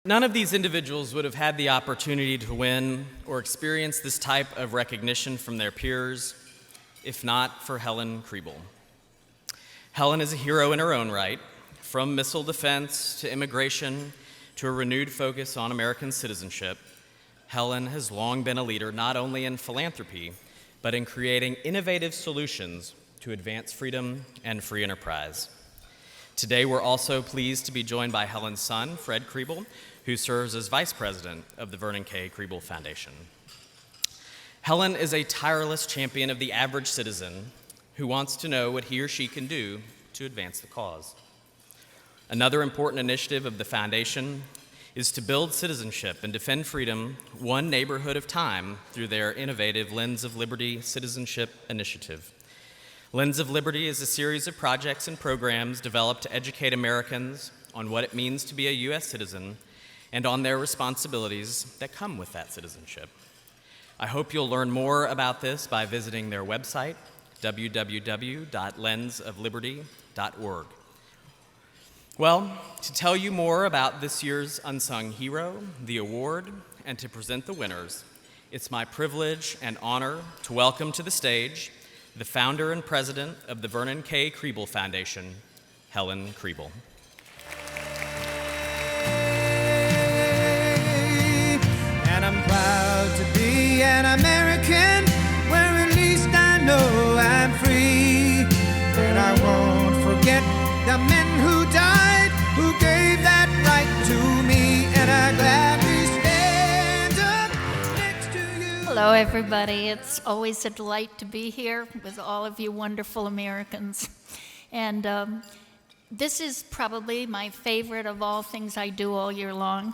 None of these individuals would have had the opportunity to win or experience this type of recognition from their peers if not for Helen Krieble. Helen is a hero in her own right, from missile defense to immigration to a renewed focus on American citizenship. Helen has long been a leader not only in philanthropy, but in creating innovative solutions to advance freedom and free enterprise. Today, we're also pleased to be joined by Helen's son, Fred Krieble, who serves as vice president of the Vernon K. Krieble Foundation. Helen is a tireless champion of the average citizen who wants to know what he or she can do to advance the cause. Another important initiative of the foundation is to build citizenship and defend freedom one neighborhood at a time through their innovative Lens of Liberty Citizenship initiative. Lens of Liberty is a series of projects and programs developed to educate Americans on what it means to be a U.S. citizen and on their responsibilities that come with that citizenship. I hope you'll learn more about this by visiting their website, www.lensofliberty.org. Well, to tell you more about this year's Unsung Hero, the award, and to present the winners, it's my privilege and honor to welcome to the stage the founder and president of the Vernon K. Krieble Foundation, Helen Krieble. And I'm proud to be an American, where at least I know I'm free. And I won't forget the men who died, who gave that right to me. And I gladly stand up next to you. Hello, everybody. It's always a delight to be here with all of you wonderful Americans. And this is probably my favorite of all things I do all year long,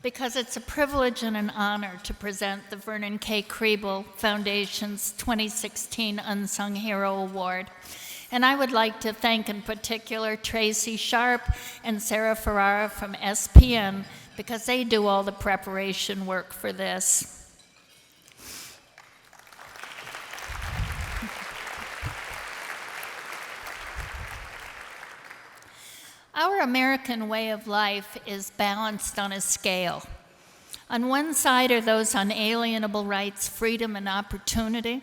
because it's a privilege and an honor to present the Vernon K. Krieble Foundation's 2016 Unsung Hero Award. And I would like to thank in particular Tracy Sharp and Sarah Ferrara from SPN, because they do all the preparation work for this. Our American way of life is balanced on a scale. On one side are those unalienable rights, freedom, and opportunity,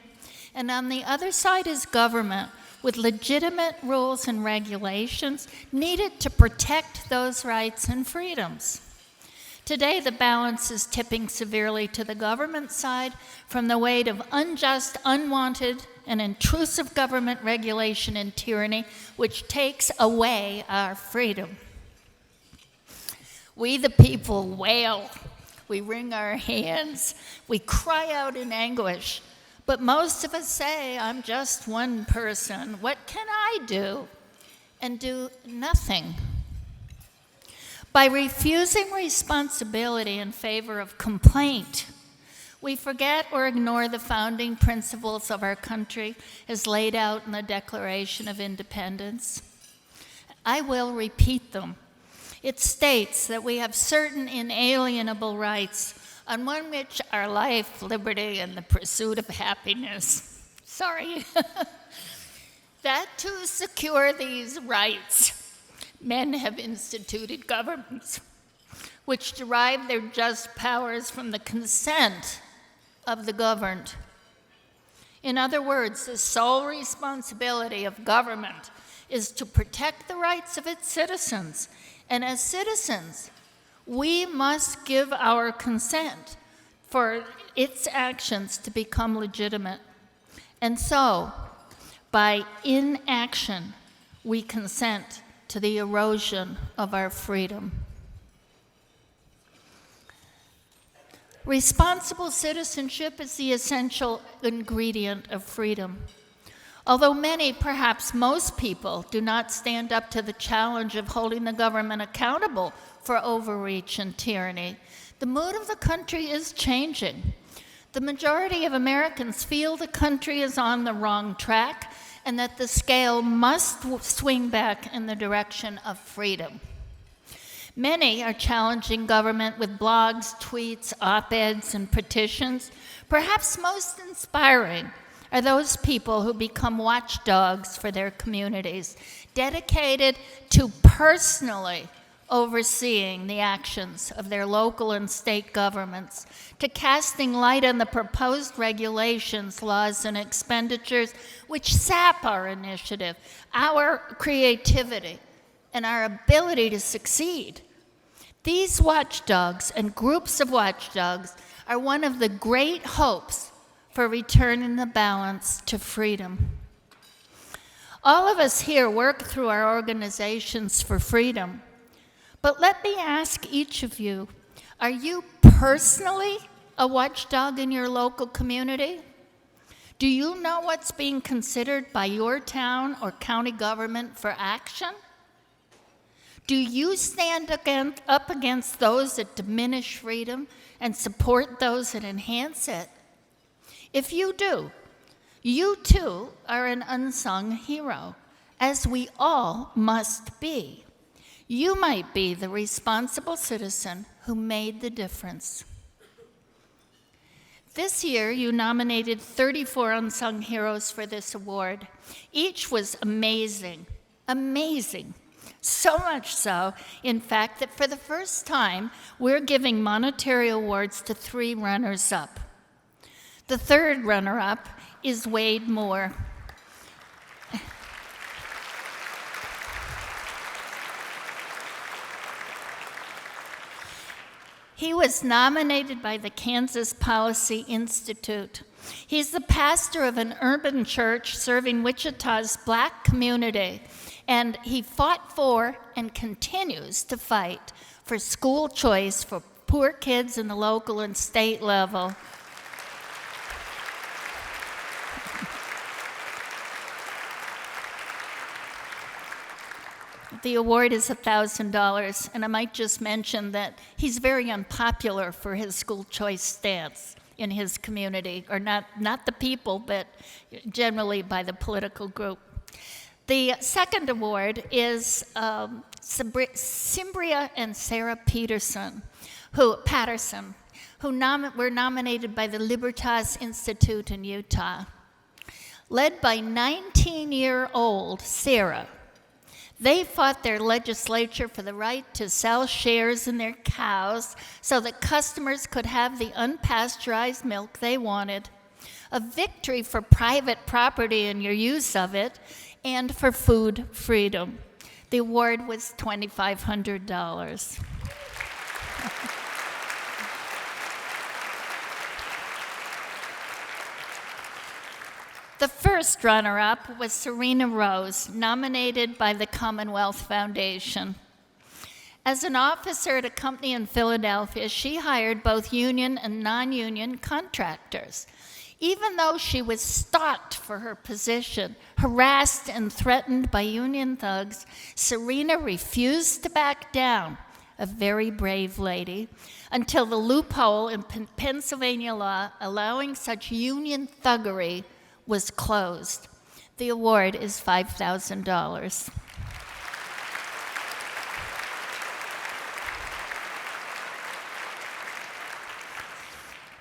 and on the other side is government with legitimate rules and regulations needed to protect those rights and freedoms. Today, the balance is tipping severely to the government side from the weight of unjust, unwanted, and intrusive government regulation and tyranny, which takes away our freedom. We, the people, wail. We wring our hands. We cry out in anguish. But most of us say, I'm just one person. What can I do? And do nothing. By refusing responsibility in favor of complaint, we forget or ignore the founding principles of our country as laid out in the Declaration of Independence. I will repeat them. It states that we have certain inalienable rights, on one which are life, liberty, and the pursuit of happiness. That to secure these rights, men have instituted governments which derive their just powers from the consent of the governed. In other words, the sole responsibility of government is to protect the rights of its citizens. And as citizens, we must give our consent for its actions to become legitimate. And so, by inaction, we consent to the erosion of our freedom. Responsible citizenship is the essential ingredient of freedom. Although many, perhaps most people, do not stand up to the challenge of holding the government accountable for overreach and tyranny, the mood of the country is changing. The majority of Americans feel the country is on the wrong track and that the scale must swing back in the direction of freedom. Many are challenging government with blogs, tweets, op-eds, and petitions. Perhaps most inspiring are those people who become watchdogs for their communities, dedicated to personally overseeing the actions of their local and state governments, to casting light on the proposed regulations, laws, and expenditures which sap our initiative, our creativity, and our ability to succeed. These watchdogs and groups of watchdogs are one of the great hopes for returning the balance to freedom. All of us here work through our organizations for freedom. But let me ask each of you, are you personally a watchdog in your local community? Do you know what's being considered by your town or county government for action? Do you stand up against those that diminish freedom and support those that enhance it? If you do, you too are an unsung hero, as we all must be. You might be the responsible citizen who made the difference. This year, you nominated 34 unsung heroes for this award. Each was amazing, amazing. So much so, in fact, that for the first time, we're giving monetary awards to 3 runners-up. The third runner-up is Wade Moore. He was nominated by the Kansas Policy Institute. He's the pastor of an urban church serving Wichita's Black community, and he fought for and continues to fight for school choice for poor kids in the local and state level. The award is $1,000, and I might just mention that he's very unpopular for his school choice stance in his community, or not the people, but generally by the political group. The second award is Cimbria and Sarah Patterson, who were nominated by the Libertas Institute in Utah. Led by 19-year-old Sarah, they fought their legislature for the right to sell shares in their cows so that customers could have the unpasteurized milk they wanted, a victory for private property and your use of it, and for food freedom. The award was $2,500. The first runner-up was Serena Rose, nominated by the Commonwealth Foundation. As an officer at a company in Philadelphia, she hired both union and non-union contractors. Even though she was stalked for her position, harassed and threatened by union thugs, Serena refused to back down, a very brave lady, until the loophole in Pennsylvania law allowing such union thuggery was closed. The award is $5,000.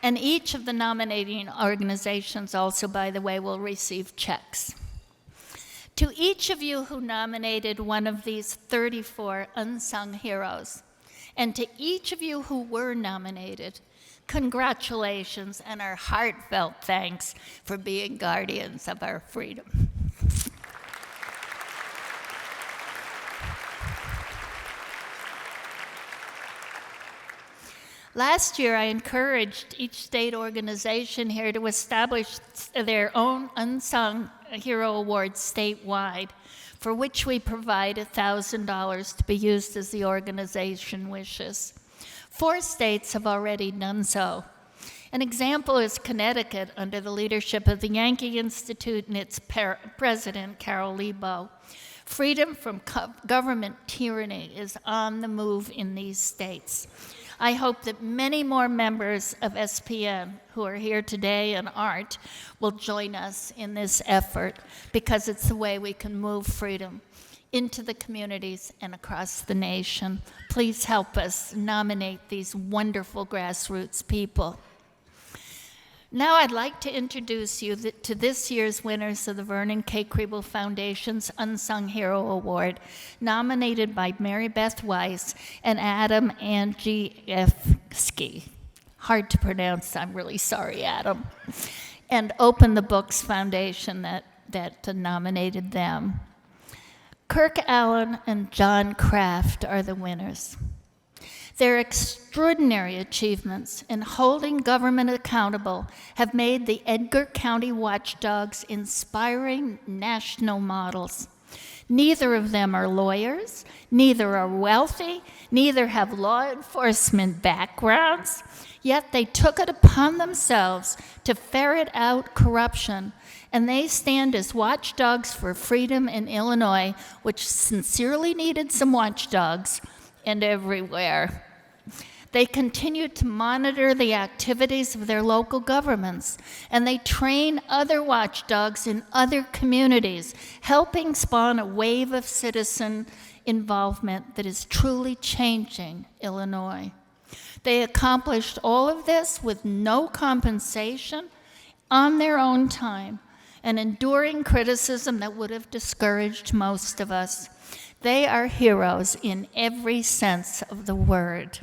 And each of the nominating organizations also, by the way, will receive checks. To each of you who nominated one of these 34 unsung heroes, and to each of you who were nominated, congratulations and our heartfelt thanks for being guardians of our freedom. Last year, I encouraged each state organization here to establish their own Unsung Hero Award statewide, for which we provide $1,000 to be used as the organization wishes. 4 states have already done so. An example is Connecticut, under the leadership of the Yankee Institute and its president, Carol Lebo. Freedom from government tyranny is on the move in these states. I hope that many more members of SPN who are here today and aren't will join us in this effort, because it's the way we can move freedom into the communities and across the nation. Please help us nominate these wonderful grassroots people. Now I'd like to introduce you to this year's winners of the Vernon K. Krieble Foundation's Unsung Hero Award, nominated by Mary Beth Weiss and Adam Andrzejewski. Hard to pronounce, I'm really sorry, Adam. And Open the Books Foundation that nominated them. Kirk, Allen, and John Kraft are the winners. Their extraordinary achievements in holding government accountable have made the Edgar County watchdogs inspiring national models. Neither of them are lawyers, neither are wealthy, neither have law enforcement backgrounds, yet they took it upon themselves to ferret out corruption, and they stand as watchdogs for freedom in Illinois, which sincerely needed some watchdogs, and everywhere. They continue to monitor the activities of their local governments, and they train other watchdogs in other communities, helping spawn a wave of citizen involvement that is truly changing Illinois. They accomplished all of this with no compensation, on their own time, and enduring criticism that would have discouraged most of us. They are heroes in every sense of the word.